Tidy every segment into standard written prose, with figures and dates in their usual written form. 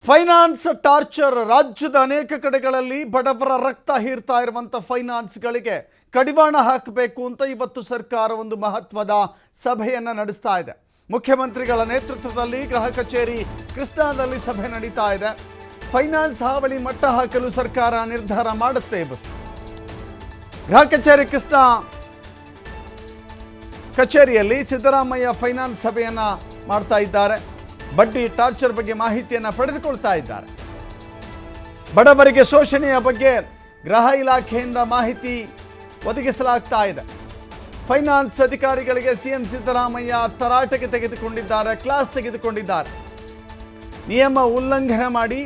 Finance torture ರಾಜ್ಯದ ಅನೇಕ ಕಡೆಗಳಲ್ಲಿ ಬಡವರ ರಕ್ತ ಹೀರ್ತಾ ಇರುವಂತ ಫೈನಾನ್ಸ್ಗಳಿಗೆ ಕಡಿವಾಣ ಹಾಕಬೇಕು ಅಂತ ಇವತ್ತು ಸರ್ಕಾರ ಒಂದು ಮಹತ್ವದ ಸಭೆಯನ್ನು ನಡೆಸ್ತಾ ಇದೆ. ಮುಖ್ಯಮಂತ್ರಿಗಳ ನೇತೃತ್ವದಲ್ಲಿ ಗೃಹ ಕಚೇರಿ ಕೃಷ್ಣಾದಲ್ಲಿ ಸಭೆ ನಡೀತಾ ಇದೆ. ಫೈನಾನ್ಸ್ ಹಾವಳಿ ಮಟ್ಟ ಹಾಕಲು ಸರ್ಕಾರ ನಿರ್ಧಾರ ಮಾಡುತ್ತೆ. ಇವತ್ತು ಗೃಹ ಕಚೇರಿ ಕೃಷ್ಣ ಕಚೇರಿಯಲ್ಲಿ ಸಿದ್ದರಾಮಯ್ಯ ಫೈನಾನ್ಸ್ ಸಭೆಯನ್ನ ಮಾಡ್ತಾ ಇದ್ದಾರೆ. ಬಡ್ಡಿ ಟಾರ್ಚರ್ ಬಗ್ಗೆ ಮಾಹಿತಿಯನ್ನು ಪಡೆದುಕೊಳ್ತಾ ಇದ್ದಾರೆ. ಬಡವರಿಗೆ ಶೋಷಣೆಯ ಬಗ್ಗೆ ಗೃಹ ಇಲಾಖೆಯಿಂದ ಮಾಹಿತಿ ಒದಗಿಸಲಾಗ್ತಾ ಇದೆ. ಫೈನಾನ್ಸ್ ಅಧಿಕಾರಿಗಳಿಗೆ ಸಿಎಂ ಸಿದ್ದರಾಮಯ್ಯ ತರಾಟೆಗೆ ತೆಗೆದುಕೊಂಡಿದ್ದಾರೆ, ಕ್ಲಾಸ್ ತೆಗೆದುಕೊಂಡಿದ್ದಾರೆ. ನಿಯಮ ಉಲ್ಲಂಘನೆ ಮಾಡಿ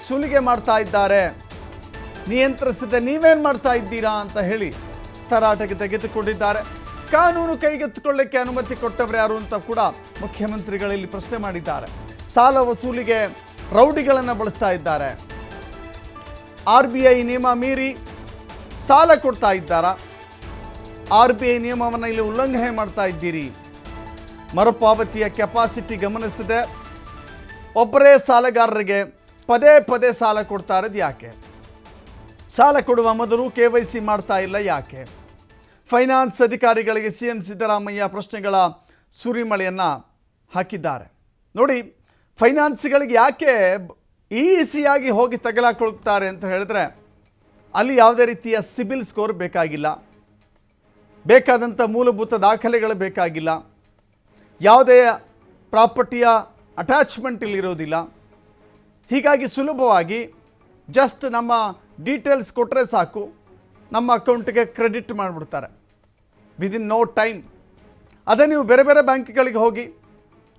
ಸುಲಿಗೆ ಮಾಡ್ತಾ ಇದ್ದಾರೆ, ನಿಯಂತ್ರಿಸದೆ ನೀವೇನು ಮಾಡ್ತಾ ಇದ್ದೀರಾ ಅಂತ ಹೇಳಿ ತರಾಟೆಗೆ ತೆಗೆದುಕೊಂಡಿದ್ದಾರೆ. ಕಾನೂನು ಕೈಗೆತ್ತಿಕೊಳ್ಳಕ್ಕೆ ಅನುಮತಿ ಕೊಟ್ಟವರು ಯಾರು ಅಂತ ಕೂಡ ಮುಖ್ಯಮಂತ್ರಿಗಳಲ್ಲಿ ಪ್ರಶ್ನೆ ಮಾಡಿದ್ದಾರೆ. ಸಾಲ ವಸೂಲಿಗೆ ರೌಡಿಗಳನ್ನು ಬಳಸ್ತಾ ಇದ್ದಾರೆ. RBI ನಿಯಮ ಮೀರಿ ಸಾಲ ಕೊಡ್ತಾ ಇದ್ದಾರಾ? RBI ನಿಯಮವನ್ನು ಇಲ್ಲಿ ಉಲ್ಲಂಘನೆ ಮಾಡ್ತಾ ಇದ್ದೀರಿ. ಮರುಪಾವತಿಯ ಕೆಪಾಸಿಟಿ ಗಮನಿಸದೆ ಒಬ್ಬರೇ ಸಾಲಗಾರರಿಗೆ ಪದೇ ಪದೇ ಸಾಲ ಕೊಡ್ತಾ ಇರೋದು ಯಾಕೆ? ಸಾಲ ಕೊಡುವ ಮೊದಲು KYC ಮಾಡ್ತಾ ಇಲ್ಲ ಯಾಕೆ? ಫೈನಾನ್ಸ್ ಅಧಿಕಾರಿಗಳಿಗೆ ಸಿಎಂ ಸಿದ್ದರಾಮಯ್ಯ ಪ್ರಶ್ನೆಗಳ ಸುರಿಮಳೆಯನ್ನು ಹಾಕಿದ್ದಾರೆ. ನೋಡಿ, ಫೈನಾನ್ಸ್ಗಳಿಗೆ ಯಾಕೆ ಈಸಿಯಾಗಿ ಹೋಗಿ ತಗಲಾಕೊಳ್ತಾರೆ ಅಂತ ಹೇಳಿದ್ರೆ, ಅಲ್ಲಿ ಯಾವುದೇ ರೀತಿಯ ಸಿಬಿಲ್ ಸ್ಕೋರ್ ಬೇಕಾಗಿಲ್ಲ, ಬೇಕಾದಂಥ ಮೂಲಭೂತ ದಾಖಲೆಗಳು ಬೇಕಾಗಿಲ್ಲ, ಯಾವುದೇ ಪ್ರಾಪರ್ಟಿಯ ಅಟ್ಯಾಚ್ಮೆಂಟ್ ಇಲ್ಲಿರೋದಿಲ್ಲ. ಹೀಗಾಗಿ ಸುಲಭವಾಗಿ ಜಸ್ಟ್ ನಮ್ಮ ಡೀಟೇಲ್ಸ್ ಕೊಟ್ಟರೆ ಸಾಕು, ನಮ್ಮ ಅಕೌಂಟಿಗೆ ಕ್ರೆಡಿಟ್ ಮಾಡಿಬಿಡ್ತಾರೆ ವಿದಿನ್ ನೋ ಟೈಮ್. ಅದೇ ನೀವು ಬೇರೆ ಬೇರೆ ಬ್ಯಾಂಕ್ಗಳಿಗೆ ಹೋಗಿ,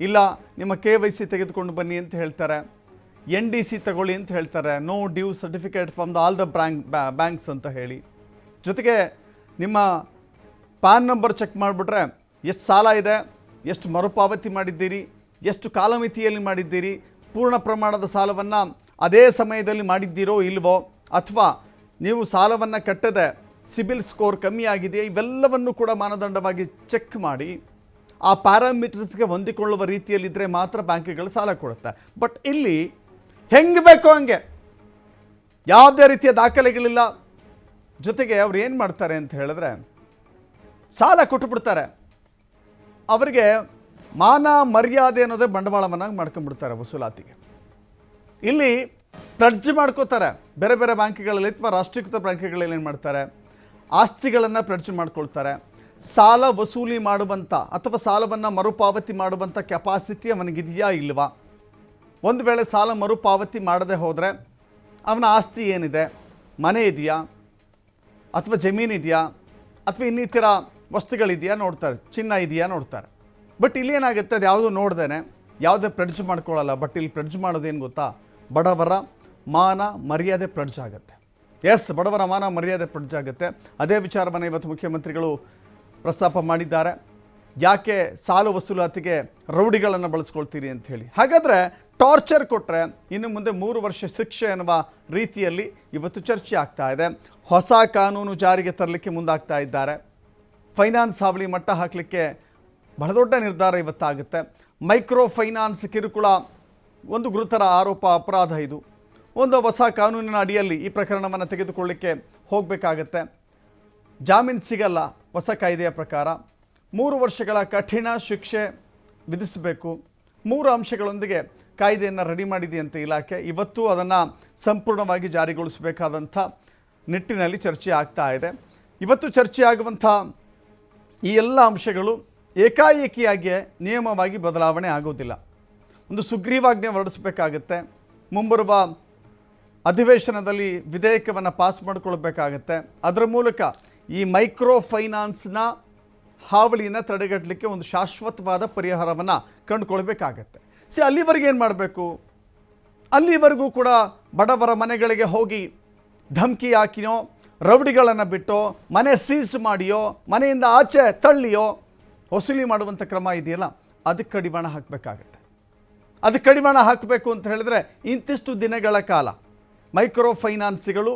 ಇಲ್ಲ ನಿಮ್ಮ KYC ತೆಗೆದುಕೊಂಡು ಬನ್ನಿ ಅಂತ ಹೇಳ್ತಾರೆ, NDC ತಗೊಳ್ಳಿ ಅಂತ ಹೇಳ್ತಾರೆ, no due certificate from all the banks ಅಂತ ಹೇಳಿ. ಜೊತೆಗೆ ನಿಮ್ಮ ಪಾನ್ ನಂಬರ್ ಚೆಕ್ ಮಾಡಿಬಿಟ್ರೆ ಎಷ್ಟು ಸಾಲ ಇದೆ, ಎಷ್ಟು ಮರುಪಾವತಿ ಮಾಡಿದ್ದೀರಿ, ಎಷ್ಟು ಕಾಲಮಿತಿಯಲ್ಲಿ ಮಾಡಿದ್ದೀರಿ, ಪೂರ್ಣ ಪ್ರಮಾಣದ ಸಾಲವನ್ನು ಅದೇ ಸಮಯದಲ್ಲಿ ಮಾಡಿದ್ದೀರೋ ಇಲ್ವೋ, ಅಥವಾ ನೀವು ಸಾಲವನ್ನು ಕಟ್ಟದೆ ಸಿಬಿಲ್ ಸ್ಕೋರ್ ಕಮ್ಮಿ ಆಗಿದೆಯಾ, ಇವೆಲ್ಲವನ್ನು ಕೂಡ ಮಾನದಂಡವಾಗಿ ಚೆಕ್ ಮಾಡಿ ಆ ಪ್ಯಾರಾಮೀಟರ್ಸ್ಗೆ ಹೊಂದಿಕೊಳ್ಳುವ ರೀತಿಯಲ್ಲಿದ್ದರೆ ಮಾತ್ರ ಬ್ಯಾಂಕ್ಗಳು ಸಾಲ ಕೊಡುತ್ತೆ. ಬಟ್ ಇಲ್ಲಿ ಹೆಂಗೆ ಬೇಕೋ ಹಂಗೆ, ಯಾವುದೇ ರೀತಿಯ ದಾಖಲೆಗಳಿಲ್ಲ. ಜೊತೆಗೆ ಅವ್ರು ಏನು ಮಾಡ್ತಾರೆ ಅಂತ ಹೇಳಿದ್ರೆ, ಸಾಲ ಕೊಟ್ಟುಬಿಡ್ತಾರೆ, ಅವರಿಗೆ ಮಾನ ಮರ್ಯಾದೆ ಅನ್ನೋದೇ ಬಂಡವಾಳವನ್ನಾಗಿ ಮಾಡ್ಕೊಂಡ್ಬಿಡ್ತಾರೆ ವಸೂಲಾತಿಗೆ. ಇಲ್ಲಿ ಪ್ಲಡ್ಜ್ ಮಾಡ್ಕೋತಾರೆ ಬೇರೆ ಬೇರೆ ಬ್ಯಾಂಕ್ಗಳಲ್ಲಿ ಅಥವಾ ರಾಷ್ಟ್ರೀಕೃತ ಬ್ಯಾಂಕ್ಗಳಲ್ಲಿ. ಏನು ಮಾಡ್ತಾರೆ, ಆಸ್ತಿಗಳನ್ನು ಪ್ಲಡ್ಜ್ ಮಾಡ್ಕೊಳ್ತಾರೆ. ಸಾಲ ವಸೂಲಿ ಮಾಡುವಂಥ ಅಥವಾ ಸಾಲವನ್ನು ಮರುಪಾವತಿ ಮಾಡುವಂಥ ಕೆಪಾಸಿಟಿ ಅವನಿಗಿದೆಯಾ ಇಲ್ವಾ? ಒಂದು ವೇಳೆ ಸಾಲ ಮರುಪಾವತಿ ಮಾಡದೆ ಹೋದರೆ ಅವನ ಆಸ್ತಿ ಏನಿದೆ, ಮನೆ ಇದೆಯಾ, ಅಥವಾ ಜಮೀನಿದೆಯಾ, ಅಥವಾ ಇನ್ನಿತರ ವಸ್ತುಗಳಿದೆಯಾ ನೋಡ್ತಾರೆ, ಚಿನ್ನ ಇದೆಯಾ ನೋಡ್ತಾರೆ. ಬಟ್ ಇಲ್ಲಿ ಏನಾಗುತ್ತೆ, ಅದು ಯಾವುದೂ ನೋಡ್ದೇನೆ ಯಾವುದೇ ಪ್ಲಡ್ಜ್ ಮಾಡ್ಕೊಳ್ಳಲ್ಲ. ಬಟ್ ಇಲ್ಲಿ ಪ್ಲಡ್ಜ್ ಮಾಡೋದೇನು ಗೊತ್ತಾ, ಬಡವರ ಮಾನ ಮರ್ಯಾದೆ ಪ್ಲಡ್ಜ್ ಆಗುತ್ತೆ. ಎಸ್, ಬಡವರ ಮಾನ ಮರ್ಯಾದೆ ಪ್ಲಡ್ಜ್ ಆಗುತ್ತೆ. ಅದೇ ವಿಚಾರವನ್ನು ಇವತ್ತು ಮುಖ್ಯಮಂತ್ರಿಗಳು ಪ್ರಸ್ತಾಪ ಮಾಡಿದ್ದಾರೆ. ಯಾಕೆ ಸಾಲ ವಸೂಲಾತಿಗೆ ರೌಡಿಗಳನ್ನು ಬಳಸ್ಕೊಳ್ತೀರಿ ಅಂತ ಹೇಳಿ. ಹಾಗಾದರೆ ಟಾರ್ಚರ್ ಕೊಟ್ಟರೆ ಇನ್ನು ಮುಂದೆ 3 ವರ್ಷ ಶಿಕ್ಷೆ ಎನ್ನುವ ರೀತಿಯಲ್ಲಿ ಇವತ್ತು ಚರ್ಚೆ ಆಗ್ತಾ ಇದೆ. ಹೊಸ ಕಾನೂನು ಜಾರಿಗೆ ತರಲಿಕ್ಕೆ ಮುಂದಾಗ್ತಾ ಇದ್ದಾರೆ. ಫೈನಾನ್ಸ್ ಹಾವಳಿ ಮಟ್ಟ ಹಾಕಲಿಕ್ಕೆ ಬಹಳ ದೊಡ್ಡ ನಿರ್ಧಾರ ಇವತ್ತಾಗುತ್ತೆ. ಮೈಕ್ರೋ ಫೈನಾನ್ಸ್ ಕಿರುಕುಳ ಒಂದು ಗುರುತರ ಆರೋಪ, ಅಪರಾಧ. ಇದು ಒಂದು ಹೊಸ ಕಾನೂನಿನ ಅಡಿಯಲ್ಲಿ ಈ ಪ್ರಕರಣವನ್ನು ತೆಗೆದುಕೊಳ್ಳಿಕ್ಕೆ ಹೋಗಬೇಕಾಗತ್ತೆ. ಜಾಮೀನು ಸಿಗಲ್ಲ ಹೊಸ ಕಾಯ್ದೆಯ ಪ್ರಕಾರ. 3 ವರ್ಷಗಳ ಕಠಿಣ ಶಿಕ್ಷೆ ವಿಧಿಸಬೇಕು. 3 ಅಂಶಗಳೊಂದಿಗೆ ಕಾಯ್ದೆಯನ್ನು ರೆಡಿ ಮಾಡಿದೆಯಂತೆ ಇಲಾಖೆ. ಇವತ್ತು ಅದನ್ನು ಸಂಪೂರ್ಣವಾಗಿ ಜಾರಿಗೊಳಿಸಬೇಕಾದಂಥ ನಿಟ್ಟಿನಲ್ಲಿ ಚರ್ಚೆ ಆಗ್ತಾ ಇದೆ. ಇವತ್ತು ಚರ್ಚೆ ಆಗುವಂಥ ಈ ಎಲ್ಲ ಅಂಶಗಳು ಏಕಾಏಕಿಯಾಗಿ ನಿಯಮವಾಗಿ ಬದಲಾವಣೆ ಆಗೋದಿಲ್ಲ. ಒಂದು ಸುಗ್ರೀವಾಜ್ಞೆ ಹೊರಡಿಸಬೇಕಾಗತ್ತೆ. ಮುಂಬರುವ ಅಧಿವೇಶನದಲ್ಲಿ ವಿಧೇಯಕವನ್ನು ಪಾಸ್ ಮಾಡಿಕೊಳ್ಬೇಕಾಗತ್ತೆ. ಅದರ ಮೂಲಕ ಈ ಮೈಕ್ರೋ ಫೈನಾನ್ಸ್ನ ಹಾವಳಿಯನ್ನು ತಡೆಗಟ್ಟಲಿಕ್ಕೆ ಒಂದು ಶಾಶ್ವತವಾದ ಪರಿಹಾರವನ್ನು ಕಂಡುಕೊಳ್ಬೇಕಾಗತ್ತೆ. ಅಲ್ಲಿವರೆಗೆ ಏನು ಮಾಡಬೇಕು? ಅಲ್ಲಿವರೆಗೂ ಕೂಡ ಬಡವರ ಮನೆಗಳಿಗೆ ಹೋಗಿ ಧಮಕಿ ಹಾಕಿಯೋ, ರೌಡಿಗಳನ್ನು ಬಿಟ್ಟೋ, ಮನೆ ಸೀಸ್ ಮಾಡಿಯೋ, ಮನೆಯಿಂದ ಆಚೆ ತಳ್ಳಿಯೋ ವಸೂಲಿ ಮಾಡುವಂಥ ಕ್ರಮ ಇದೆಯಲ್ಲ, ಅದಕ್ಕೆ ಕಡಿವಾಣ ಹಾಕಬೇಕಾಗತ್ತೆ. ಅದಕ್ಕೆ ಕಡಿವಾಣ ಹಾಕಬೇಕು ಅಂತ ಹೇಳಿದ್ರೆ ಇಂತಿಷ್ಟು ದಿನಗಳ ಕಾಲ ಮೈಕ್ರೋ ಫೈನಾನ್ಸ್ಗಳು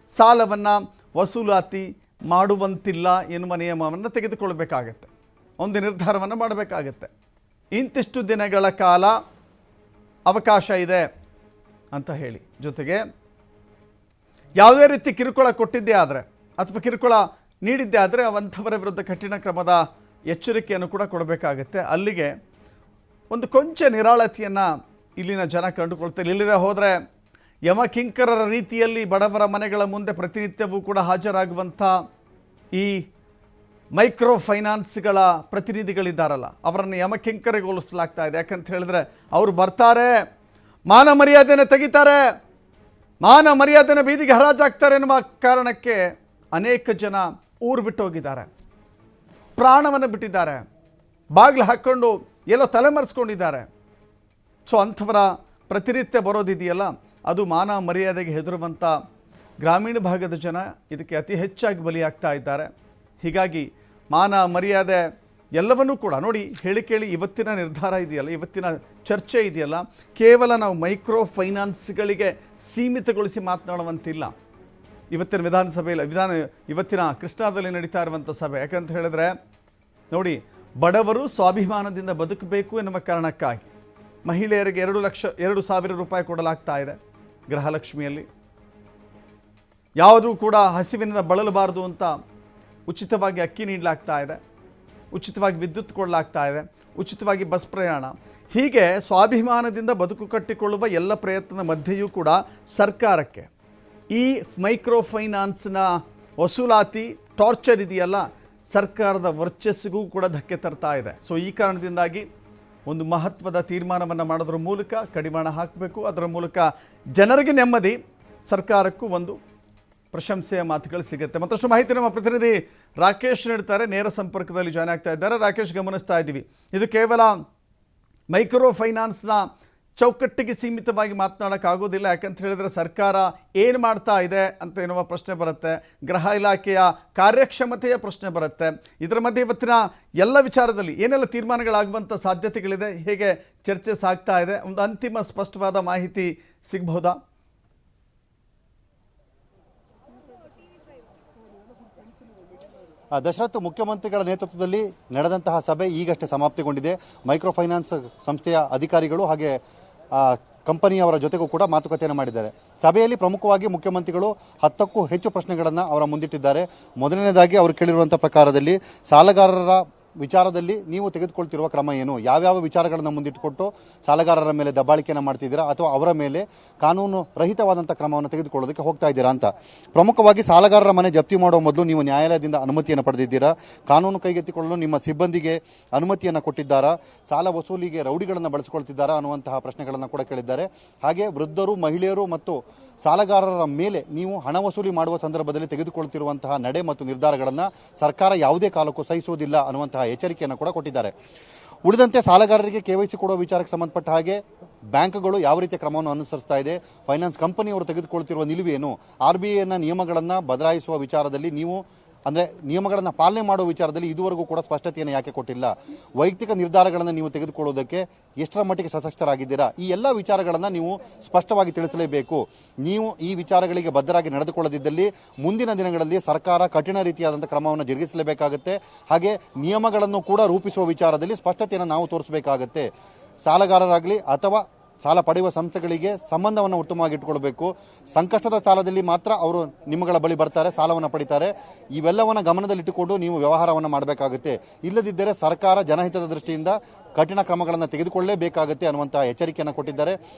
ಸಾಲವನ್ನು ವಸೂಲಾತಿ ಮಾಡುವಂತಿಲ್ಲ ಎನ್ನುವ ನಿಯಮವನ್ನು ತೆಗೆದುಕೊಳ್ಬೇಕಾಗತ್ತೆ. ಒಂದು ನಿರ್ಧಾರವನ್ನು ಮಾಡಬೇಕಾಗತ್ತೆ. ಇಂತಿಷ್ಟು ದಿನಗಳ ಕಾಲ ಅವಕಾಶ ಇದೆ. ಅಂತ ಹೇಳಿ. ಜೊತೆಗೆ ಯಾವುದೇ ರೀತಿ ಕಿರುಕುಳ ಕೊಟ್ಟಿದ್ದೇ ಆದರೆ ಅಥವಾ ಕಿರುಕುಳ ನೀಡಿದ್ದೇ ಆದರೆ ಅಂಥವರ ವಿರುದ್ಧ ಕಠಿಣ ಕ್ರಮದ ಎಚ್ಚರಿಕೆಯನ್ನು ಕೂಡ ಕೊಡಬೇಕಾಗತ್ತೆ. ಅಲ್ಲಿಗೆ ಒಂದು ಕೊಂಚ ನಿರಾಳತೆಯನ್ನು ಇಲ್ಲಿನ ಜನ ಕಂಡುಕೊಳ್ತಾರೆ. ಇಲ್ಲದೆ ಹೋದರೆ ಯಮಕಿಂಕರರ ರೀತಿಯಲ್ಲಿ ಬಡವರ ಮನೆಗಳ ಮುಂದೆ ಪ್ರತಿನಿತ್ಯವೂ ಕೂಡ ಹಾಜರಾಗುವಂಥ ಈ ಮೈಕ್ರೋ ಫೈನಾನ್ಸ್ಗಳ ಪ್ರತಿನಿಧಿಗಳಿದ್ದಾರಲ್ಲ, ಅವರನ್ನು ಯಮಕಿಂಕರಗೊಳಿಸಲಾಗ್ತಾ ಇದೆ. ಯಾಕಂತ ಹೇಳಿದ್ರೆ ಅವರು ಬರ್ತಾರೆ, ಮಾನ ಮರ್ಯಾದೆನ ತೆಗಿತಾರೆ, ಮಾನ ಮರ್ಯಾದೆನ ಬೀದಿಗೆ ಹರಾಜಾಗ್ತಾರೆ ಎನ್ನುವ ಕಾರಣಕ್ಕೆ ಅನೇಕ ಜನ ಊರು ಬಿಟ್ಟು ಹೋಗಿದ್ದಾರೆ, ಪ್ರಾಣವನ್ನು ಬಿಟ್ಟಿದ್ದಾರೆ, ಬಾಗಿಲು ಹಾಕ್ಕೊಂಡು ಎಲ್ಲೋ ತಲೆಮರೆಸ್ಕೊಂಡಿದ್ದಾರೆ. ಸೊ ಅಂಥವರ ಪ್ರತಿನಿತ್ಯ ಬರೋದಿದೆಯಲ್ಲ, ಅದು ಮಾನ ಮರ್ಯಾದೆಗೆ ಹೆದರುವಂಥ ಗ್ರಾಮೀಣ ಭಾಗದ ಜನ ಇದಕ್ಕೆ ಅತಿ ಹೆಚ್ಚಾಗಿ ಬಲಿಯಾಗ್ತಾ ಇದ್ದಾರೆ. ಹೀಗಾಗಿ ಮಾನ ಮರ್ಯಾದೆ ಎಲ್ಲವನ್ನೂ ಕೂಡ ನೋಡಿ ಹೇಳಿ ಕೇಳಿ ಇವತ್ತಿನ ನಿರ್ಧಾರ ಇದೆಯಲ್ಲ, ಇವತ್ತಿನ ಚರ್ಚೆ ಇದೆಯಲ್ಲ, ಕೇವಲ ನಾವು ಮೈಕ್ರೋ ಫೈನಾನ್ಸ್ಗಳಿಗೆ ಸೀಮಿತಗೊಳಿಸಿ ಮಾತನಾಡುವಂತಿಲ್ಲ. ಇವತ್ತಿನ ವಿಧಾನಸಭೆಯಲ್ಲಿ ಇವತ್ತಿನ ಕೃಷ್ಣಾದಲ್ಲಿ ನಡೀತಾ ಇರುವಂಥ ಸಭೆ. ಯಾಕಂತ ಹೇಳಿದ್ರೆ ನೋಡಿ, ಬಡವರು ಸ್ವಾಭಿಮಾನದಿಂದ ಬದುಕಬೇಕು ಎನ್ನುವ ಕಾರಣಕ್ಕಾಗಿ ಮಹಿಳೆಯರಿಗೆ 2,00,000 ರೂಪಾಯಿ ಕೊಡಲಾಗ್ತಾ ಇದೆ ಗೃಹಲಕ್ಷ್ಮಿಯಲ್ಲಿ. ಯಾವುದೂ ಕೂಡ ಹಸಿವಿನಿಂದ ಬಳಲಬಾರದು ಅಂತ ಉಚಿತವಾಗಿ ಅಕ್ಕಿ ನೀಡಲಾಗ್ತಾ ಇದೆ, ಉಚಿತವಾಗಿ ವಿದ್ಯುತ್ ಕೊಡಲಾಗ್ತಾ ಇದೆ, ಉಚಿತವಾಗಿ ಬಸ್ ಪ್ರಯಾಣ. ಹೀಗೆ ಸ್ವಾಭಿಮಾನದಿಂದ ಬದುಕು ಕಟ್ಟಿಕೊಳ್ಳುವ ಎಲ್ಲ ಪ್ರಯತ್ನದ ಮಧ್ಯೆಯೂ ಕೂಡ ಸರ್ಕಾರಕ್ಕೆ ಈ ಮೈಕ್ರೋ ಫೈನಾನ್ಸ್ನ ವಸೂಲಾತಿ ಟಾರ್ಚರ್ ಇದೆಯಲ್ಲ, ಸರ್ಕಾರದ ವರ್ಚಸ್ಸಿಗೂ ಕೂಡ ಧಕ್ಕೆ ತರ್ತಾ ಇದೆ. ಸೊ ಈ ಕಾರಣದಿಂದಾಗಿ ಒಂದು ಮಹತ್ವದ ತೀರ್ಮಾನವನ್ನು ಮಾಡೋದ್ರ ಮೂಲಕ ಕಡಿವಾಣ ಹಾಕಬೇಕು. ಅದರ ಮೂಲಕ ಜನರಿಗೆ ನೆಮ್ಮದಿ, ಸರ್ಕಾರಕ್ಕೂ ಒಂದು ಪ್ರಶಂಸೆಯ ಮಾತುಗಳು ಸಿಗುತ್ತೆ. ಮತ್ತಷ್ಟು ಮಾಹಿತಿ ನಮ್ಮ ಪ್ರತಿನಿಧಿ ರಾಕೇಶ್ ನೀಡ್ತಾರೆ, ನೇರ ಸಂಪರ್ಕದಲ್ಲಿ ಜಾಯ್ನ್ ಆಗ್ತಾ ಇದ್ದಾರೆ. ರಾಕೇಶ್, ಗಮನಿಸ್ತಾ ಇದ್ದೀವಿ, ಇದು ಕೇವಲ ಮೈಕ್ರೋ ಫೈನಾನ್ಸ್ನ ಚೌಕಟ್ಟಿಗೆ ಸೀಮಿತವಾಗಿ ಮಾತನಾಡೋಕ್ಕಾಗೋದಿಲ್ಲ. ಯಾಕಂತ ಹೇಳಿದ್ರೆ ಸರ್ಕಾರ ಏನು ಮಾಡ್ತಾ ಇದೆ ಅಂತ ಎನ್ನುವ ಪ್ರಶ್ನೆ ಬರುತ್ತೆ, ಗೃಹ ಇಲಾಖೆಯ ಕಾರ್ಯಕ್ಷಮತೆಯ ಪ್ರಶ್ನೆ ಬರುತ್ತೆ. ಇದರ ಮಧ್ಯೆ ಇವತ್ತಿನ ಎಲ್ಲ ವಿಚಾರದಲ್ಲಿ ಏನೆಲ್ಲ ತೀರ್ಮಾನಗಳಾಗುವಂಥ ಸಾಧ್ಯತೆಗಳಿದೆ, ಹೇಗೆ ಚರ್ಚೆ ಸಾಗ್ತಾ ಇದೆ, ಒಂದು ಅಂತಿಮ ಸ್ಪಷ್ಟವಾದ ಮಾಹಿತಿ ಸಿಗಬಹುದಾ? ದಶರಥ್, ಮುಖ್ಯಮಂತ್ರಿಗಳ ನೇತೃತ್ವದಲ್ಲಿ ನಡೆದಂತಹ ಸಭೆ ಈಗಷ್ಟೇ ಸಮಾಪ್ತಿಗೊಂಡಿದೆ. ಮೈಕ್ರೋ ಫೈನಾನ್ಸ್ ಸಂಸ್ಥೆಯ ಅಧಿಕಾರಿಗಳು ಹಾಗೆ ಕಂಪನಿಯವರ ಜೊತೆಗೂ ಕೂಡ ಮಾತುಕತೆಯನ್ನು ಮಾಡಿದ್ದಾರೆ. ಸಭೆಯಲ್ಲಿ ಪ್ರಮುಖವಾಗಿ ಮುಖ್ಯಮಂತ್ರಿಗಳು 10ಕ್ಕೂ ಹೆಚ್ಚು ಪ್ರಶ್ನೆಗಳನ್ನು ಅವರ ಮುಂದಿಟ್ಟಿದ್ದಾರೆ. ಮೊದಲನೇದಾಗಿ ಅವರು ಕೇಳಿರುವಂಥ ಪ್ರಕಾರದಲ್ಲಿ ಸಾಲಗಾರರ ವಿಚಾರದಲ್ಲಿ ನೀವು ತೆಗೆದುಕೊಳ್ತಿರುವ ಕ್ರಮ ಏನು, ಯಾವ್ಯಾವ ವಿಚಾರಗಳನ್ನು ಮುಂದಿಟ್ಟುಕೊಟ್ಟು ಸಾಲಗಾರರ ಮೇಲೆ ದಬ್ಬಾಳಿಕೆಯನ್ನು ಮಾಡ್ತಿದ್ದೀರಾ ಅಥವಾ ಅವರ ಮೇಲೆ ಕಾನೂನು ರಹಿತವಾದಂಥ ಕ್ರಮವನ್ನು ತೆಗೆದುಕೊಳ್ಳೋದಕ್ಕೆ ಹೋಗ್ತಾ ಇದ್ದೀರಾ ಅಂತ. ಪ್ರಮುಖವಾಗಿ ಸಾಲಗಾರರ ಮನೆ ಜಪ್ತಿ ಮಾಡುವ ಮೊದಲು ನೀವು ನ್ಯಾಯಾಲಯದಿಂದ ಅನುಮತಿಯನ್ನು ಪಡೆದಿದ್ದೀರಾ, ಕಾನೂನು ಕೈಗೆತ್ತಿಕೊಳ್ಳಲು ನಿಮ್ಮ ಸಿಬ್ಬಂದಿಗೆ ಅನುಮತಿಯನ್ನು ಕೊಟ್ಟಿದ್ದಾರಾ, ಸಾಲ ವಸೂಲಿಗೆ ರೌಡಿಗಳನ್ನು ಬಳಸಿಕೊಳ್ತಿದ್ದಾರಾ ಅನ್ನುವಂತಹ ಪ್ರಶ್ನೆಗಳನ್ನು ಕೂಡ ಕೇಳಿದ್ದಾರೆ. ಹಾಗೆ ವೃದ್ಧರು, ಮಹಿಳೆಯರು ಮತ್ತು ಸಾಲಗಾರರ ಮೇಲೆ ನೀವು ಹಣ ವಸೂಲಿ ಮಾಡುವ ಸಂದರ್ಭದಲ್ಲಿ ತೆಗೆದುಕೊಳ್ತಿರುವಂತಹ ನಡೆ ಮತ್ತು ನಿರ್ಧಾರಗಳನ್ನು ಸರ್ಕಾರ ಯಾವುದೇ ಕಾಲಕ್ಕೂ ಸಹಿಸುವುದಿಲ್ಲ ಅನ್ನುವಂತಹ ಎಚ್ಚರಿಕೆಯನ್ನು ಕೂಡ ಕೊಟ್ಟಿದ್ದಾರೆ. ಉಳಿದಂತೆ ಸಾಲಗಾರರಿಗೆ KYC ಕೊಡುವ ವಿಚಾರಕ್ಕೆ ಸಂಬಂಧಪಟ್ಟ ಹಾಗೆ ಬ್ಯಾಂಕ್ಗಳು ಯಾವ ರೀತಿಯ ಕ್ರಮವನ್ನು ಅನುಸರಿಸ್ತಾ ಇದೆ, ಫೈನಾನ್ಸ್ ಕಂಪನಿಯವರು ತೆಗೆದುಕೊಳ್ತಿರುವ ನಿಲುವೇನು, RBIನ ನಿಯಮಗಳನ್ನು ಬದಲಾಯಿಸುವ ವಿಚಾರದಲ್ಲಿ ನೀವು ಅಂದರೆ ನಿಯಮಗಳನ್ನು ಪಾಲನೆ ಮಾಡುವ ವಿಚಾರದಲ್ಲಿ ಇದುವರೆಗೂ ಕೂಡ ಸ್ಪಷ್ಟತೆಯನ್ನು ಯಾಕೆ ಕೊಟ್ಟಿಲ್ಲ, ವೈಯಕ್ತಿಕ ನಿರ್ಧಾರಗಳನ್ನು ನೀವು ತೆಗೆದುಕೊಳ್ಳುವುದಕ್ಕೆ ಎಷ್ಟರ ಮಟ್ಟಿಗೆ ಸಶಕ್ತರಾಗಿದ್ದೀರಾ, ಈ ಎಲ್ಲ ವಿಚಾರಗಳನ್ನು ನೀವು ಸ್ಪಷ್ಟವಾಗಿ ತಿಳಿಸಲೇಬೇಕು. ನೀವು ಈ ವಿಚಾರಗಳಿಗೆ ಬದ್ಧರಾಗಿ ನಡೆದುಕೊಳ್ಳದಿದ್ದಲ್ಲಿ ಮುಂದಿನ ದಿನಗಳಲ್ಲಿ ಸರ್ಕಾರ ಕಠಿಣ ರೀತಿಯಾದಂಥ ಕ್ರಮವನ್ನು ಜರುಗಿಸಲೇಬೇಕಾಗುತ್ತೆ. ಹಾಗೆ ನಿಯಮಗಳನ್ನು ಕೂಡ ರೂಪಿಸುವ ವಿಚಾರದಲ್ಲಿ ಸ್ಪಷ್ಟತೆಯನ್ನು ನಾವು ತೋರಿಸಬೇಕಾಗತ್ತೆ. ಸಾಲಗಾರರಾಗಲಿ ಅಥವಾ ಸಾಲ ಪಡೆಯುವ ಸಂಸ್ಥೆಗಳಿಗೆ ಸಂಬಂಧವನ್ನು ಉತ್ತಮವಾಗಿ ಇಟ್ಟುಕೊಳ್ಬೇಕು. ಸಂಕಷ್ಟದ ಸಾಲದಲ್ಲಿ ಮಾತ್ರ ಅವರು ನಿಮ್ಮಗಳ ಬಳಿ ಬರ್ತಾರೆ, ಸಾಲವನ್ನು ಪಡಿತಾರೆ. ಇವೆಲ್ಲವನ್ನು ಗಮನದಲ್ಲಿಟ್ಟುಕೊಂಡು ನೀವು ವ್ಯವಹಾರವನ್ನು ಮಾಡಬೇಕಾಗುತ್ತೆ. ಇಲ್ಲದಿದ್ದರೆ ಸರ್ಕಾರ ಜನಹಿತದ ದೃಷ್ಟಿಯಿಂದ ಕಠಿಣ ಕ್ರಮಗಳನ್ನು ತೆಗೆದುಕೊಳ್ಳಲೇಬೇಕಾಗುತ್ತೆ ಅನ್ನುವಂತಹ ಎಚ್ಚರಿಕೆಯನ್ನು ಕೊಟ್ಟಿದ್ದಾರೆ.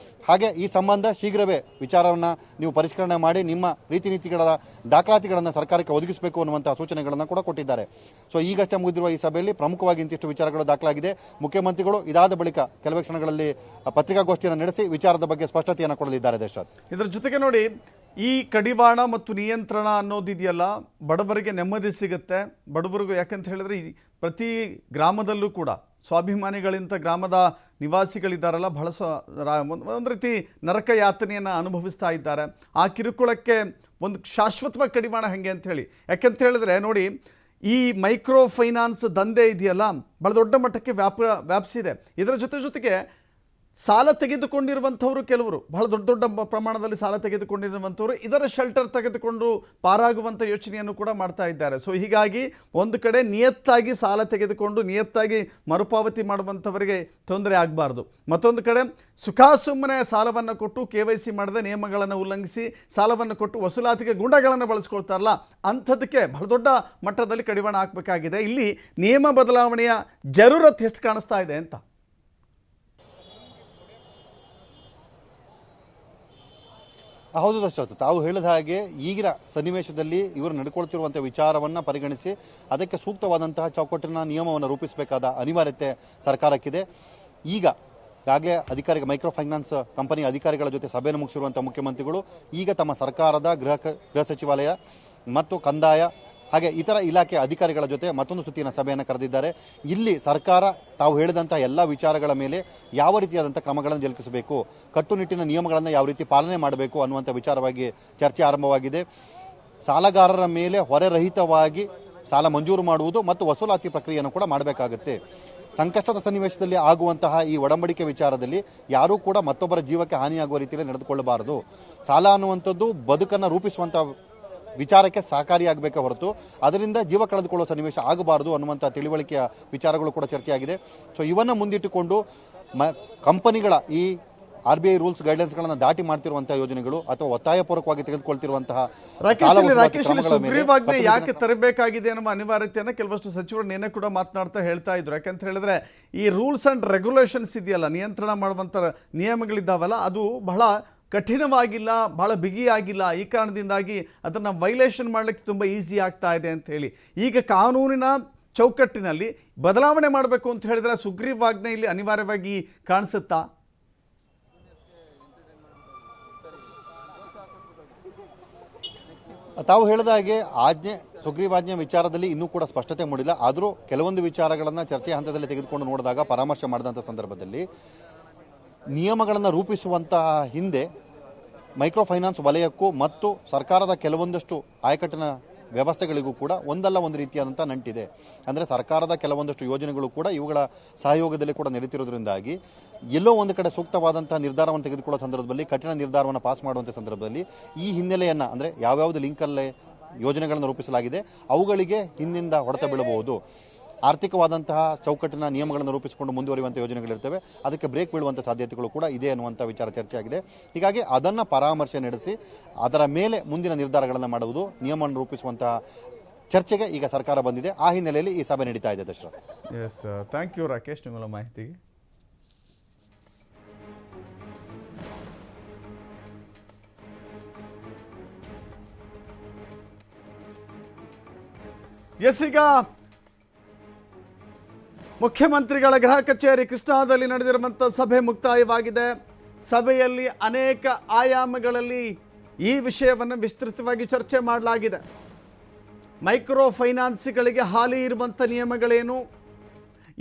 ಹಾಗೆ ಈ ಸಂಬಂಧ ಶೀಘ್ರವೇ ವಿಚಾರವನ್ನು ನೀವು ಪರಿಷ್ಕರಣೆ ಮಾಡಿ ನಿಮ್ಮ ರೀತಿ ನೀತಿಗಳ ದಾಖಲಾತಿಗಳನ್ನು ಸರ್ಕಾರಕ್ಕೆ ಒದಗಿಸಬೇಕು ಅನ್ನುವಂತಹ ಸೂಚನೆಗಳನ್ನು ಕೂಡ ಕೊಟ್ಟಿದ್ದಾರೆ. ಸೊ ಈಗಷ್ಟೇ ಮುಗಿದಿರುವ ಈ ಸಭೆಯಲ್ಲಿ ಪ್ರಮುಖವಾಗಿ ಇಂತಿಷ್ಟು ವಿಚಾರಗಳು ದಾಖಲಾಗಿದೆ. ಮುಖ್ಯಮಂತ್ರಿಗಳು ಇದಾದ ಬಳಿಕ ಕೆಲವೇ ಕ್ಷಣಗಳಲ್ಲಿ ಪತ್ರಿಕಾಗೋಷ್ಠಿಯನ್ನು ನಡೆಸಿ ವಿಚಾರದ ಬಗ್ಗೆ ಸ್ಪಷ್ಟತೆಯನ್ನು ಕೊಡಲಿದ್ದಾರೆ. ದಶರಥ್, ಇದರ ಜೊತೆಗೆ ನೋಡಿ, ಈ ಕಡಿವಾಣ ಮತ್ತು ನಿಯಂತ್ರಣ ಅನ್ನೋದಿದೆಯಲ್ಲ, ಬಡವರಿಗೆ ನೆಮ್ಮದಿ ಸಿಗುತ್ತೆ. ಬಡವರಿಗೂ ಯಾಕಂತ ಹೇಳಿದ್ರೆ ಪ್ರತಿ ಗ್ರಾಮದಲ್ಲೂ ಕೂಡ ಸ್ವಾಭಿಮಾನಿಗಳಿಂದ ಗ್ರಾಮದ ನಿವಾಸಿಗಳಿದ್ದಾರಲ್ಲ, ಬಹಳ ಒಂದು ರೀತಿ ನರಕ ಯಾತನೆಯನ್ನು ಅನುಭವಿಸ್ತಾ ಇದ್ದಾರೆ. ಆ ಕಿರುಕುಳಕ್ಕೆ ಒಂದು ಶಾಶ್ವತವಾಗಿ ಕಡಿವಾಣ ಹೆಂಗೆ ಅಂತ ಹೇಳಿ, ಯಾಕಂತ ಹೇಳಿದ್ರೆ ನೋಡಿ, ಈ ಮೈಕ್ರೋ ಫೈನಾನ್ಸ್ ದಂಧೆ ಇದೆಯಲ್ಲ, ಬಹಳ ದೊಡ್ಡ ಮಟ್ಟಕ್ಕೆ ವ್ಯಾಪಿಸಿದೆ. ಇದರ ಜೊತೆಗೆ ಸಾಲ ತೆಗೆದುಕೊಂಡಿರುವಂಥವರು ಕೆಲವರು ಬಹಳ ದೊಡ್ಡ ದೊಡ್ಡ ಪ್ರಮಾಣದಲ್ಲಿ ಸಾಲ ತೆಗೆದುಕೊಂಡಿರುವಂಥವರು ಇದರ ಶೆಲ್ಟರ್ ತೆಗೆದುಕೊಂಡು ಪಾರಾಗುವಂಥ ಯೋಚನೆಯನ್ನು ಕೂಡ ಮಾಡ್ತಾ ಇದ್ದಾರೆ. ಸೊ ಹೀಗಾಗಿ ಒಂದು ಕಡೆ ನಿಯತ್ತಾಗಿ ಸಾಲ ತೆಗೆದುಕೊಂಡು ನಿಯತ್ತಾಗಿ ಮರುಪಾವತಿ ಮಾಡುವಂಥವರಿಗೆ ತೊಂದರೆ ಆಗಬಾರ್ದು. ಮತ್ತೊಂದು ಕಡೆ ಸುಮ್ಮನೆ ಸಾಲವನ್ನು ಕೊಟ್ಟು KYC ಮಾಡದೆ ನಿಯಮಗಳನ್ನು ಉಲ್ಲಂಘಿಸಿ ಸಾಲವನ್ನು ಕೊಟ್ಟು ವಸೂಲಾತಿಗೆ ಗುಂಡಗಳನ್ನು ಬಳಸ್ಕೊಳ್ತಾರಲ್ಲ, ಅಂಥದ್ದಕ್ಕೆ ಬಹಳ ದೊಡ್ಡ ಮಟ್ಟದಲ್ಲಿ ಕಡಿವಾಣ ಹಾಕಬೇಕಾಗಿದೆ. ಇಲ್ಲಿ ನಿಯಮ ಬದಲಾವಣೆಯ ಜರೂರತ್ ಎಷ್ಟು ಕಾಣಿಸ್ತಾ ಇದೆ ಅಂತ. ಹೌದು ದಶರಥ, ತಾವು ಹೇಳಿದ ಹಾಗೆ ಈಗಿನ ಸನ್ನಿವೇಶದಲ್ಲಿ ಇವರು ನಡ್ಕೊಳ್ತಿರುವಂಥ ವಿಚಾರವನ್ನು ಪರಿಗಣಿಸಿ ಅದಕ್ಕೆ ಸೂಕ್ತವಾದಂತಹ ಚೌಕಟ್ಟಿನ ನಿಯಮವನ್ನು ರೂಪಿಸಬೇಕಾದ ಅನಿವಾರ್ಯತೆ ಸರ್ಕಾರಕ್ಕಿದೆ. ಈಗಾಗಲೇ ಮೈಕ್ರೋ ಫೈನಾನ್ಸ್ ಕಂಪನಿ ಅಧಿಕಾರಿಗಳ ಜೊತೆ ಸಭೆಯನ್ನು ಮುಗಿಸಿರುವಂಥ ಮುಖ್ಯಮಂತ್ರಿಗಳು ಈಗ ತಮ್ಮ ಸರ್ಕಾರದ ಗೃಹ ಸಚಿವಾಲಯ ಮತ್ತು ಕಂದಾಯ ಹಾಗೆ ಇತರ ಇಲಾಖೆ ಅಧಿಕಾರಿಗಳ ಜೊತೆ ಮತ್ತೊಂದು ಸುತ್ತಿನ ಸಭೆಯನ್ನು ಕರೆದಿದ್ದಾರೆ. ಇಲ್ಲಿ ಸರ್ಕಾರ ತಾವು ಹೇಳಿದಂಥ ಎಲ್ಲ ವಿಚಾರಗಳ ಮೇಲೆ ಯಾವ ರೀತಿಯಾದಂಥ ಕ್ರಮಗಳನ್ನು ಜರುಗಿಸಬೇಕು, ಕಟ್ಟುನಿಟ್ಟಿನ ನಿಯಮಗಳನ್ನು ಯಾವ ರೀತಿ ಪಾಲನೆ ಮಾಡಬೇಕು ಅನ್ನುವಂಥ ವಿಚಾರವಾಗಿ ಚರ್ಚೆ ಆರಂಭವಾಗಿದೆ. ಸಾಲಗಾರರ ಮೇಲೆ ಹೊರೆರಹಿತವಾಗಿ ಸಾಲ ಮಂಜೂರು ಮಾಡುವುದು ಮತ್ತು ವಸೂಲಾತಿ ಪ್ರಕ್ರಿಯೆಯನ್ನು ಕೂಡ ಮಾಡಬೇಕಾಗುತ್ತೆ. ಸಂಕಷ್ಟದ ಸನ್ನಿವೇಶದಲ್ಲಿ ಆಗುವಂತಹ ಈ ಒಡಂಬಡಿಕೆ ವಿಚಾರದಲ್ಲಿ ಯಾರೂ ಕೂಡ ಮತ್ತೊಬ್ಬರ ಜೀವಕ್ಕೆ ಹಾನಿಯಾಗುವ ರೀತಿಯಲ್ಲಿ ನಡೆದುಕೊಳ್ಳಬಾರದು. ಸಾಲ ಅನ್ನುವಂಥದ್ದು ಬದುಕನ್ನು ರೂಪಿಸುವಂಥ ವಿಚಾರಕ್ಕೆ ಸಹಕಾರಿಯಾಗಬೇಕೆ ಹೊರತು ಅದರಿಂದ ಜೀವ ಕಳೆದುಕೊಳ್ಳುವ ಸನ್ನಿವೇಶ ಆಗಬಾರದು ಅನ್ನುವಂಥ ತಿಳಿವಳಿಕೆಯ ವಿಚಾರಗಳು ಕೂಡ ಚರ್ಚೆಯಾಗಿದೆ. ಸೊ ಇವನ್ನು ಮುಂದಿಟ್ಟುಕೊಂಡು ಕಂಪನಿಗಳ ಈ RBI ರೂಲ್ಸ್ ಗೈಡ್ಲೈನ್ಸ್ಗಳನ್ನು ದಾಟಿ ಮಾಡ್ತಿರುವಂತಹ ಯೋಜನೆಗಳು ಅಥವಾ ಒತ್ತಾಯಪೂರ್ವಕವಾಗಿ ತೆಗೆದುಕೊಳ್ತಿರುವಂತಹ ಸುಗ್ರೀವಾಜ್ಞೆ ಯಾಕೆ ತರಬೇಕಾಗಿದೆ ಅನ್ನುವ ಅನಿವಾರ್ಯತೆಯನ್ನು ಕೆಲವಷ್ಟು ಸಚಿವರು ನಿನ್ನೆ ಕೂಡ ಮಾತನಾಡ್ತಾ ಹೇಳ್ತಾ ಇದ್ರು. ಯಾಕಂತ ಹೇಳಿದ್ರೆ ಈ ರೂಲ್ಸ್ ಅಂಡ್ ರೆಗ್ಯುಲೇಷನ್ಸ್ ಇದೆಯಲ್ಲ, ನಿಯಂತ್ರಣ ಮಾಡುವಂಥ ನಿಯಮಗಳಿದ್ದಾವಲ್ಲ, ಅದು ಬಹಳ ಕಠಿಣವಾಗಿಲ್ಲ, ಭಾಳ ಬಿಗಿಯಾಗಿಲ್ಲ. ಈ ಕಾರಣದಿಂದಾಗಿ ಅದನ್ನು ವೈಲೇಷನ್ ಮಾಡಲಿಕ್ಕೆ ತುಂಬ ಈಸಿ ಆಗ್ತಾ ಇದೆ ಅಂತ ಹೇಳಿ ಈಗ ಕಾನೂನಿನ ಚೌಕಟ್ಟಿನಲ್ಲಿ ಬದಲಾವಣೆ ಮಾಡಬೇಕು ಅಂತ ಹೇಳಿದ್ರೆ ಸುಗ್ರೀವಾಜ್ಞೆ ಇಲ್ಲಿ ಅನಿವಾರ್ಯವಾಗಿ ಕಾಣಿಸುತ್ತಾ? ತಾವು ಹೇಳಿದ ಹಾಗೆ ಸುಗ್ರೀವಾಜ್ಞೆ ವಿಚಾರದಲ್ಲಿ ಇನ್ನೂ ಕೂಡ ಸ್ಪಷ್ಟತೆ ಮೂಡಿಲ್ಲ. ಆದರೂ ಕೆಲವೊಂದು ವಿಚಾರಗಳನ್ನು ಚರ್ಚೆಯ ಹಂತದಲ್ಲಿ ತೆಗೆದುಕೊಂಡು ನೋಡಿದಾಗ ಪರಾಮರ್ಶೆ ಮಾಡಿದಂಥ ಸಂದರ್ಭದಲ್ಲಿ ನಿಯಮಗಳನ್ನು ರೂಪಿಸುವಂತಹ ಹಿಂದೆ ಮೈಕ್ರೋ ಫೈನಾನ್ಸ್ ವಲಯಕ್ಕೂ ಮತ್ತು ಸರ್ಕಾರದ ಕೆಲವೊಂದಷ್ಟು ಆಯಕಟ್ಟಿನ ವ್ಯವಸ್ಥೆಗಳಿಗೂ ಕೂಡ ಒಂದಲ್ಲ ಒಂದು ರೀತಿಯಾದಂಥ ನಂಟಿದೆ. ಅಂದರೆ ಸರ್ಕಾರದ ಕೆಲವೊಂದಷ್ಟು ಯೋಜನೆಗಳು ಕೂಡ ಇವುಗಳ ಸಹಯೋಗದಲ್ಲಿ ಕೂಡ ನಡೀತಿರೋದ್ರಿಂದಾಗಿ ಎಲ್ಲೋ ಒಂದು ಕಡೆ ಸೂಕ್ತವಾದಂತಹ ನಿರ್ಧಾರವನ್ನು ತೆಗೆದುಕೊಳ್ಳೋ ಸಂದರ್ಭದಲ್ಲಿ ಕಠಿಣ ನಿರ್ಧಾರವನ್ನು ಪಾಸ್ ಮಾಡುವಂಥ ಸಂದರ್ಭದಲ್ಲಿ ಈ ಹಿನ್ನೆಲೆಯನ್ನು ಅಂದರೆ ಯಾವ್ಯಾವುದು ಲಿಂಕಲ್ಲೇ ಯೋಜನೆಗಳನ್ನು ರೂಪಿಸಲಾಗಿದೆ ಅವುಗಳಿಗೆ ಹಿಂದಿಂದ ಹೊಡೆತ ಬೀಳಬಹುದು. ಆರ್ಥಿಕವಾದಂತಹ ಚೌಕಟ್ಟಿನ ನಿಯಮಗಳನ್ನು ರೂಪಿಸಿಕೊಂಡು ಮುಂದುವರಿಯುವಂಥ ಯೋಜನೆಗಳಿರ್ತವೆ, ಅದಕ್ಕೆ ಬ್ರೇಕ್ ಬೀಳುವಂಥ ಸಾಧ್ಯತೆಗಳು ಕೂಡ ಇದೆ ಅನ್ನುವಂಥ ವಿಚಾರ ಚರ್ಚೆಯಾಗಿದೆ. ಹೀಗಾಗಿ ಅದನ್ನು ಪರಾಮರ್ಶೆ ನಡೆಸಿ ಅದರ ಮೇಲೆ ಮುಂದಿನ ನಿರ್ಧಾರಗಳನ್ನು ಮಾಡುವುದು, ನಿಯಮವನ್ನು ರೂಪಿಸುವಂತಹ ಚರ್ಚೆಗೆ ಈಗ ಸರ್ಕಾರ ಬಂದಿದೆ. ಆ ಹಿನ್ನೆಲೆಯಲ್ಲಿ ಈ ಸಭೆ ನಡೀತಾ ಇದೆ. Dasharath, yes, thank you Rakesh ನಿಮ್ಮಲ್ಲ ಮಾಹಿತಿಗೆ. ಎಸ್, ಈಗ ಮುಖ್ಯಮಂತ್ರಿಗಳ ಗೃಹ ಕಚೇರಿ ಕೃಷ್ಣಾದಲ್ಲಿ ನಡೆದಿರುವಂಥ ಸಭೆ ಮುಕ್ತಾಯವಾಗಿದೆ. ಸಭೆಯಲ್ಲಿ ಅನೇಕ ಆಯಾಮಗಳಲ್ಲಿ ಈ ವಿಷಯವನ್ನು ವಿಸ್ತೃತವಾಗಿ ಚರ್ಚೆ ಮಾಡಲಾಗಿದೆ. ಮೈಕ್ರೋ ಫೈನಾನ್ಸ್ಗಳಿಗೆ ಹಾಲಿ ಇರುವಂಥ ನಿಯಮಗಳೇನು,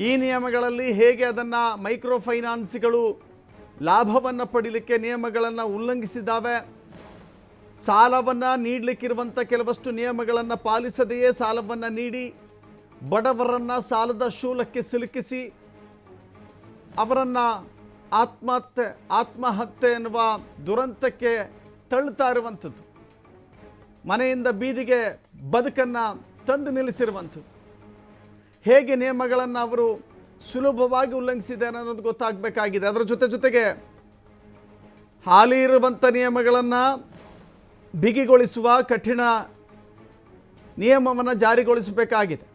ಈ ನಿಯಮಗಳಲ್ಲಿ ಹೇಗೆ ಅದನ್ನು ಮೈಕ್ರೋ ಫೈನಾನ್ಸ್ಗಳು ಲಾಭವನ್ನು ಪಡೀಲಿಕ್ಕೆ ನಿಯಮಗಳನ್ನು ಉಲ್ಲಂಘಿಸಿದ್ದಾವೆ, ಸಾಲವನ್ನು ನೀಡಲಿಕ್ಕಿರುವಂಥ ಕೆಲವಷ್ಟು ನಿಯಮಗಳನ್ನು ಪಾಲಿಸದೆಯೇ ಸಾಲವನ್ನು ನೀಡಿ ಬಡವರನ್ನು ಸಾಲದ ಶೂಲಕ್ಕೆ ಸಿಲುಕಿಸಿ ಅವರನ್ನು ಆತ್ಮಹತ್ಯೆ ಎನ್ನುವ ದುರಂತಕ್ಕೆ ತಳ್ಳುತ್ತಾ ಇರುವಂಥದ್ದು, ಮನೆಯಿಂದ ಬೀದಿಗೆ ಬದುಕನ್ನು ತಂದು ನಿಲ್ಲಿಸಿರುವಂಥದ್ದು, ಹೇಗೆ ನಿಯಮಗಳನ್ನು ಅವರು ಸುಲಭವಾಗಿ ಉಲ್ಲಂಘಿಸಿದ್ದಾರೆ ಅನ್ನೋದು ಗೊತ್ತಾಗಬೇಕಾಗಿದೆ. ಅದರ ಜೊತೆಗೆ ಹಾಲಿ ಇರುವಂಥ ನಿಯಮಗಳನ್ನು ಬಿಗಿಗೊಳಿಸುವ ಕಠಿಣ ನಿಯಮವನ್ನು ಜಾರಿಗೊಳಿಸಬೇಕಾಗಿದೆ.